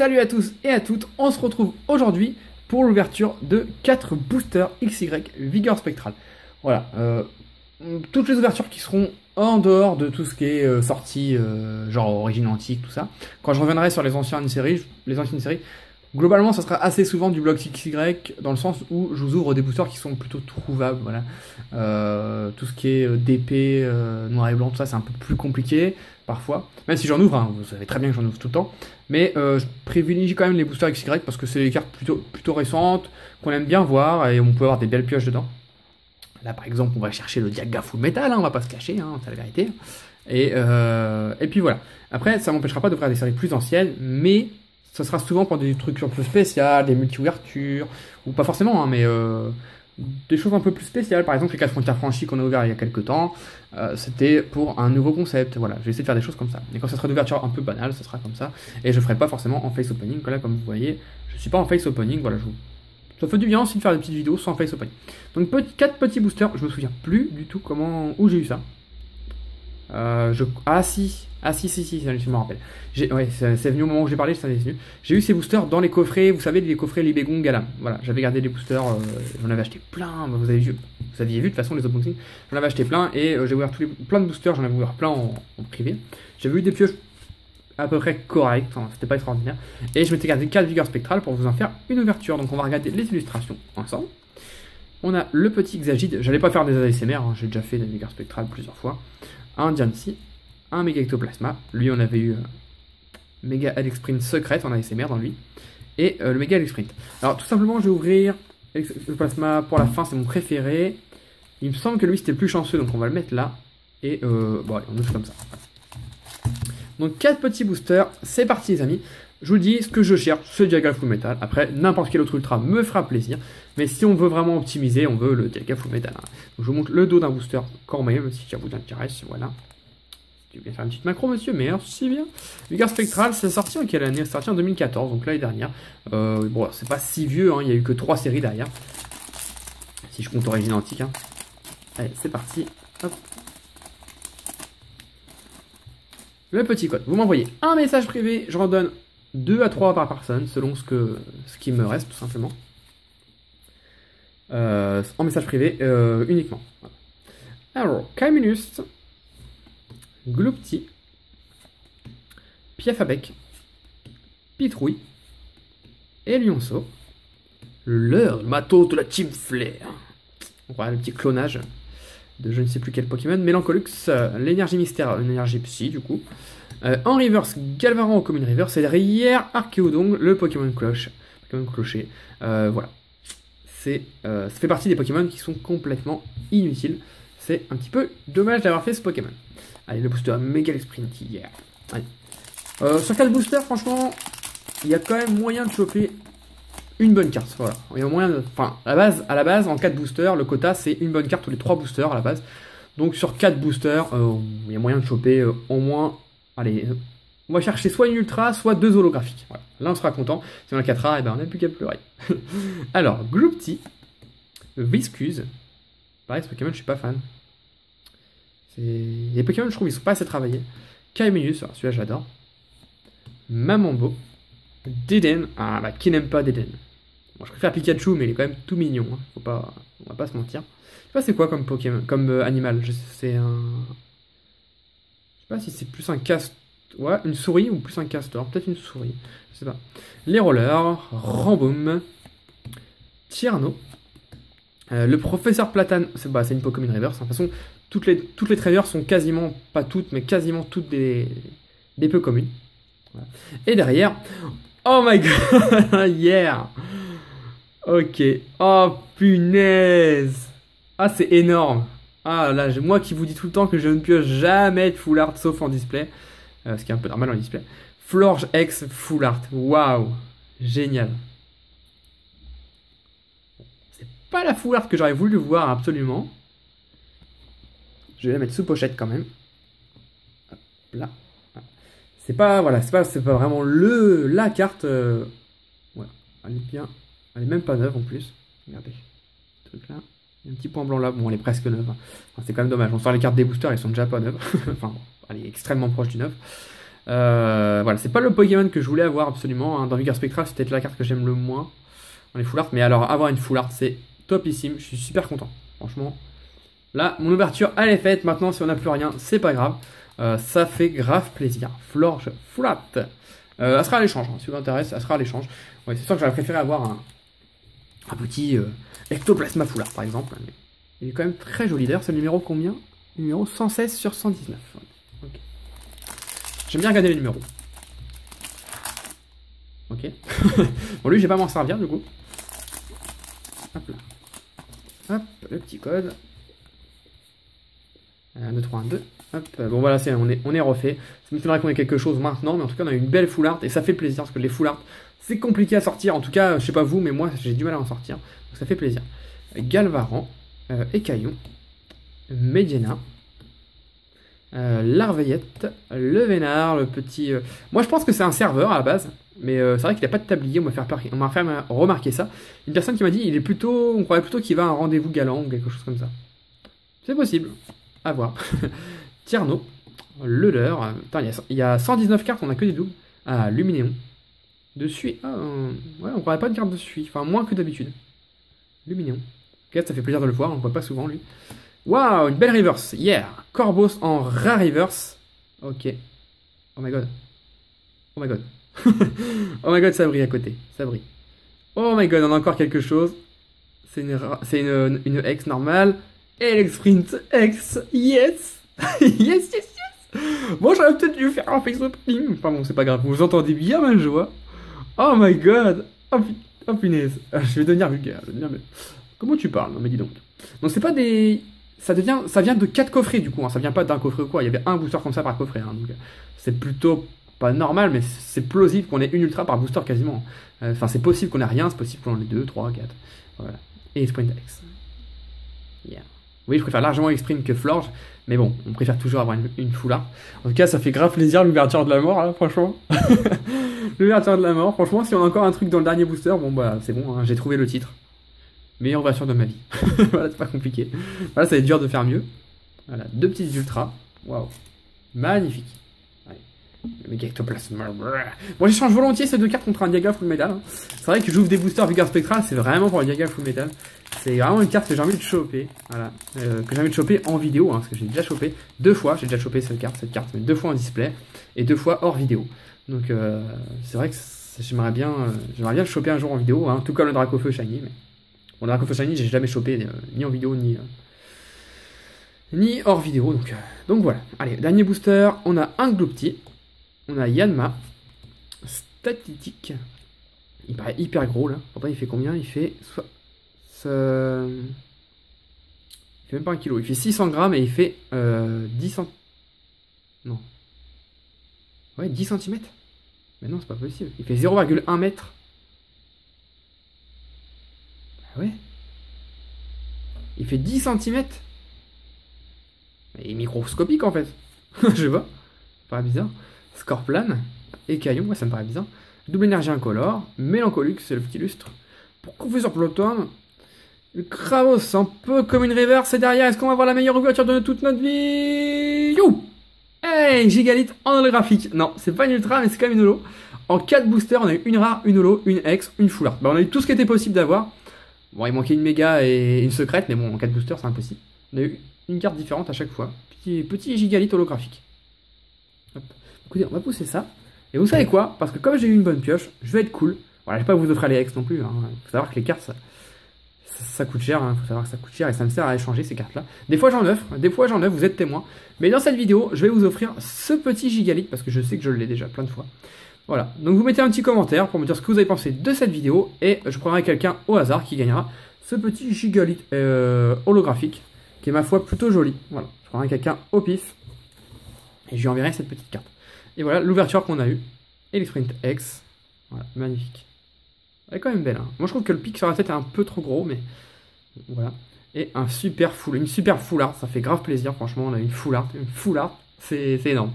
Salut à tous et à toutes, on se retrouve aujourd'hui pour l'ouverture de 4 boosters XY Vigueur Spectrale. Voilà, toutes les ouvertures qui seront en dehors de tout ce qui est sorti, genre origine antique, tout ça. Quand je reviendrai sur les anciennes séries, globalement ça sera assez souvent du bloc XY, dans le sens où je vous ouvre des boosters qui sont plutôt trouvables, voilà. Tout ce qui est DP, noir et blanc, tout ça c'est un peu plus compliqué, parfois. Même si j'en ouvre, hein, vous savez très bien que j'en ouvre tout le temps. Mais je privilégie quand même les boosters XY parce que c'est des cartes plutôt récentes, qu'on aime bien voir, et on peut avoir des belles pioches dedans. Là par exemple on va chercher le Dialga Full Metal, hein, on va pas se cacher, hein, c'est la vérité. Et puis voilà. Après ça m'empêchera pas d'ouvrir des séries plus anciennes, mais ça sera souvent pour des trucs un peu spéciaux, des multi-ouvertures, ou pas forcément, hein, mais des choses un peu plus spéciales. Par exemple les 4 frontières franchies qu'on a ouvert il y a quelques temps, c'était pour un nouveau concept. Voilà, je vais essayer de faire des choses comme ça. Et quand ça sera d'ouverture un peu banale, ça sera comme ça. Et je ferai pas forcément en face opening, là comme vous voyez, je suis pas en face opening, voilà, ça fait du bien aussi de faire des petites vidéos sans face opening. Donc 4 petits boosters, je me souviens plus du tout où j'ai eu ça. Ah si, je me rappelle. Ouais, c'est venu au moment où j'ai parlé, ça est venu. J'ai eu ces boosters dans les coffrets, vous savez, les coffrets Libégon Galam. Voilà, j'avais gardé des boosters, j'en avais acheté plein, vous aviez vu de toute façon les unboxings. J'en avais acheté plein et j'ai ouvert plein de boosters, j'en avais ouvert plein en privé. J'avais eu des pioches à peu près correctes, hein, c'était pas extraordinaire. Et je m'étais gardé 4 vigueurs spectrales pour vous en faire une ouverture. Donc on va regarder les illustrations ensemble. On a le petit Xagide, j'allais pas faire des ASMR, hein, j'ai déjà fait des vigueurs spectrales plusieurs fois. Un Diancie, un Mega Ectoplasma, lui on avait eu Mega Alex-Sprint secrète en ASMR dans lui, et le Mega Alex-Sprint. Alors tout simplement je vais ouvrir Ectoplasma pour la fin, c'est mon préféré. Il me semble que lui c'était le plus chanceux, donc on va le mettre là, et bon allez, on ouvre comme ça. Donc 4 petits boosters, c'est parti les amis. Je vous dis, ce que je cherche, c'est le Dialga Full Metal. Après, n'importe quel autre ultra me fera plaisir. Mais si on veut vraiment optimiser, on veut le Dialga Full Metal. Hein. Donc je vous montre le dos d'un booster quand même, si ça vous intéresse. Voilà. Tu veux bien faire une petite macro, monsieur? Merci bien. Vigueur Spectrale, c'est sorti en quelle année? C'est sorti en 2014, donc l'année dernière. Bon, c'est pas si vieux, hein. Il y a eu que 3 séries derrière. Si je compte origine antique. Hein. Allez, c'est parti. Hop. Le petit code. Vous m'envoyez un message privé, je redonne 2 à 3 par personne, selon ce qui me reste, tout simplement. En message privé, uniquement. Alors, Kaiminus, Gloupti, Piafabec, Pitrouille, et Lionceau, le matos de la Team Flair. Voilà, le petit clonage de je ne sais plus quel Pokémon. Mélancolux, l'énergie mystère, l'énergie psy, du coup. En reverse, Galvaran au commune reverse, et derrière Archéodon, le Pokémon clocher. Voilà. Ça fait partie des Pokémon qui sont complètement inutiles. C'est un petit peu dommage d'avoir fait ce Pokémon. Allez, le booster Mega Sprint, yeah. Allez. Sur 4 boosters, franchement, il y a quand même moyen de choper une bonne carte. Voilà. Il y a moyen de... Enfin, à la base, en 4 boosters, le quota, c'est une bonne carte tous les 3 boosters à la base. Donc sur 4 boosters, il y a moyen de choper au moins... Allez, on va chercher soit une ultra, soit 2 holographiques. Voilà. Là, on sera content. Si on a 4 rares, eh ben, on n'a plus qu'à pleurer. Alors, Gloupti, Viscuse. Pareil, ce Pokémon, je suis pas fan. Les Pokémon, je trouve, ils sont pas assez travaillés. Kaiminus, celui-là, j'adore. Mamambo. Deden. Ah, bah, qui n'aime pas Deden? Bon, je préfère Pikachu, mais il est quand même tout mignon. Hein. On va pas se mentir. Je sais pas c'est quoi comme Pokémon, comme animal. C'est un... Je sais pas si c'est plus un castor, ouais, une souris ou plus un castor, peut-être une souris, je sais pas. Les rollers, Ramboum, Tierno, le professeur Platane, c'est une Pokémon Reverse. De toute façon, toutes les traders sont quasiment, pas toutes, mais quasiment toutes des peu communes. Voilà. Et derrière, oh my god, yeah, ok, oh punaise, ah c'est énorme. Ah là, moi qui vous dis tout le temps que je ne pioche jamais de full art sauf en display, ce qui est un peu normal en display. Florge X full art, waouh, génial. C'est pas la full art que j'aurais voulu voir absolument. Je vais la mettre sous pochette quand même. Hop là. C'est pas, voilà, c'est pas vraiment la carte. Voilà, elle est bien, elle est même pas neuve en plus. Regardez, ce truc là. Il y a un petit point blanc là, bon elle est presque neuve, enfin, c'est quand même dommage, on sort les cartes des boosters, elles sont déjà pas neuves, enfin bon, elle est extrêmement proche du neuf. Voilà, c'est pas le Pokémon que je voulais avoir absolument. Hein. Dans Vigor Spectral, c'est peut-être la carte que j'aime le moins dans les full art. Mais alors, avoir une full art, c'est topissime. Je suis super content, franchement. Là, mon ouverture, elle est faite. Maintenant, si on n'a plus rien, c'est pas grave. Ça fait grave plaisir. Florge full art. Elle sera à l'échange, hein. Si vous intéresse, elle sera à l'échange. Ouais, c'est sûr que j'aurais préféré avoir un petit Ectoplasma full art, par exemple. Mais il est quand même très joli. D'ailleurs, c'est le numéro combien? Numéro 116 sur 119. Okay. J'aime bien regarder les numéros. Ok. Bon, lui, je vais pas m'en servir, du coup. Hop là. Hop, le petit code. 1, 2, 3, 1, 2. Hop. Bon, voilà, on est refait. Ça m'étonnerait qu'on ait quelque chose maintenant, mais en tout cas, on a une belle full art et ça fait plaisir parce que les full art, c'est compliqué à sortir. En tout cas, je sais pas vous, mais moi, j'ai du mal à en sortir. Donc, ça fait plaisir. Galvaran, Écaillon, Medina. Larveillette, le Vénard, le petit... Moi je pense que c'est un serveur à la base, mais c'est vrai qu'il n'a pas de tablier, on m'a fait remarquer ça. Une personne qui m'a dit, on croirait plutôt qu'il va à un rendez-vous galant ou quelque chose comme ça. C'est possible, à voir. Tierno, le leurre, il y a 119 cartes, on a que des doubles. Ah, Luminéon, de Suie, ouais, on croirait pas de carte de Suie, enfin moins que d'habitude. Luminéon, ok, ça fait plaisir de le voir, on ne voit pas souvent lui. Waouh, une belle reverse, yeah. Corvos en rare reverse. Ok. Oh my god. Oh my god. Oh my god, ça brille à côté. Ça brille. Oh my god, on a encore quelque chose. C'est une X normale. Sprint X. Yes. Yes, yes, yes. Bon, j'aurais peut-être dû faire un face opening. Enfin bon, c'est pas grave. Vous entendez bien ma joie. Oh my god. Oh punaise. Je vais devenir vulgaire. Comment tu parles? Non mais dis donc. Donc c'est pas des... Ça vient de 4 coffrets du coup, hein. Ça vient pas d'un coffret ou quoi, il y avait un booster comme ça par coffret, hein. Donc c'est plutôt pas normal, mais c'est plausible qu'on ait une ultra par booster quasiment. Enfin c'est possible qu'on ait rien, c'est possible qu'on ait 2, 3, 4, voilà. Et Sprint X. Yeah. Oui, je préfère largement Sprint que Florge, mais bon, on préfère toujours avoir une full art. En tout cas, ça fait grave plaisir l'ouverture de la mort, là, franchement. L'ouverture de la mort, franchement, si on a encore un truc dans le dernier booster, bon bah c'est bon, hein, j'ai trouvé le titre. Meilleure ouverture de ma vie. Voilà, c'est pas compliqué. Voilà, ça va être dur de faire mieux. Voilà, 2 petites ultras. Waouh. Magnifique. Allez. Le méga ectoplasme. Bon, j'échange volontiers ces 2 cartes contre un Dialga Full Metal. Hein. C'est vrai que j'ouvre des boosters Vigor Spectral, c'est vraiment pour le Dialga Full Metal. C'est vraiment une carte que j'ai envie de choper. Voilà. Que j'ai envie de choper en vidéo, hein, parce que j'ai déjà chopé 2 fois. J'ai déjà chopé cette carte, mais 2 fois en display et 2 fois hors vidéo. Donc, c'est vrai que j'aimerais bien le choper un jour en vidéo, hein, tout comme le Dracofeu Shiny, mais. Bon, le Dracofeu Shiny, j'ai jamais chopé ni en vidéo ni hors vidéo. Donc voilà. Allez, dernier booster. On a un Gloopty. On a Yanma. Statistique. Il paraît hyper gros là. Pourtant, il fait combien? Il fait. Il fait même pas 1 kg. Il fait 600 grammes et il fait 10 cm. Non. Ouais, 10 cm. Mais non, c'est pas possible. Il fait 0,1 mètre. Ouais. Il fait 10 cm. Il est microscopique en fait. Je sais pas. Ça paraît bizarre. Scorplan. Écaillon, ouais, ça me paraît bizarre. Double énergie incolore. Mélancolique, c'est le petit lustre. Pour Confesseur Ploton. Le Kravos, un peu comme une reverse. Et derrière, est-ce qu'on va avoir la meilleure ouverture de toute notre vie? You! Hey, Gigalith en holographique. Non, c'est pas une ultra, mais c'est quand même une holo. En 4 boosters, on a eu une rare, une holo, une X, une full art. Bah, on a eu tout ce qui était possible d'avoir. Bon, il manquait une méga et une secrète, mais bon, en 4 boosters, c'est impossible. On a eu une carte différente à chaque fois. Petit Gigalith holographique. Hop. Écoutez, on va pousser ça. Et vous savez quoi? Parce que comme j'ai eu une bonne pioche, je vais être cool. Voilà, je vais pas vous offrir les X non plus. Hein. Faut savoir que les cartes, ça coûte cher. Hein. Faut savoir que ça coûte cher et ça me sert à échanger ces cartes-là. Des fois, j'en offre. Vous êtes témoins. Mais dans cette vidéo, je vais vous offrir ce petit Gigalith parce que je sais que je l'ai déjà plein de fois. Voilà, donc vous mettez un petit commentaire pour me dire ce que vous avez pensé de cette vidéo et je prendrai quelqu'un au hasard qui gagnera ce petit Gigalith holographique qui est ma foi plutôt joli. Voilà, je prendrai quelqu'un au pif et je lui enverrai cette petite carte. Et voilà l'ouverture qu'on a eue et les Sprint X. Voilà, magnifique. Elle est quand même belle. Hein. Moi je trouve que le pic sur la tête est un peu trop gros, mais voilà. Et une super full art, ça fait grave plaisir. Franchement, on a une full art, c'est énorme.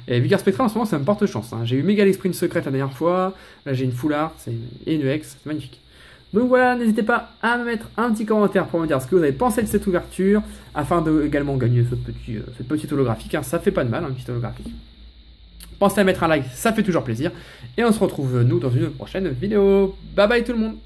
Et Vigor Spectral en ce moment ça me porte chance. Hein. J'ai eu Mega Sprint secrète la dernière fois. Là j'ai une full art et une X. C'est magnifique. Donc voilà, n'hésitez pas à me mettre un petit commentaire pour me dire ce que vous avez pensé de cette ouverture. Afin de également gagner cette petite holographique. Hein. Ça fait pas de mal, un petit holographique. Pensez à mettre un like, ça fait toujours plaisir. Et on se retrouve nous dans une prochaine vidéo. Bye bye tout le monde.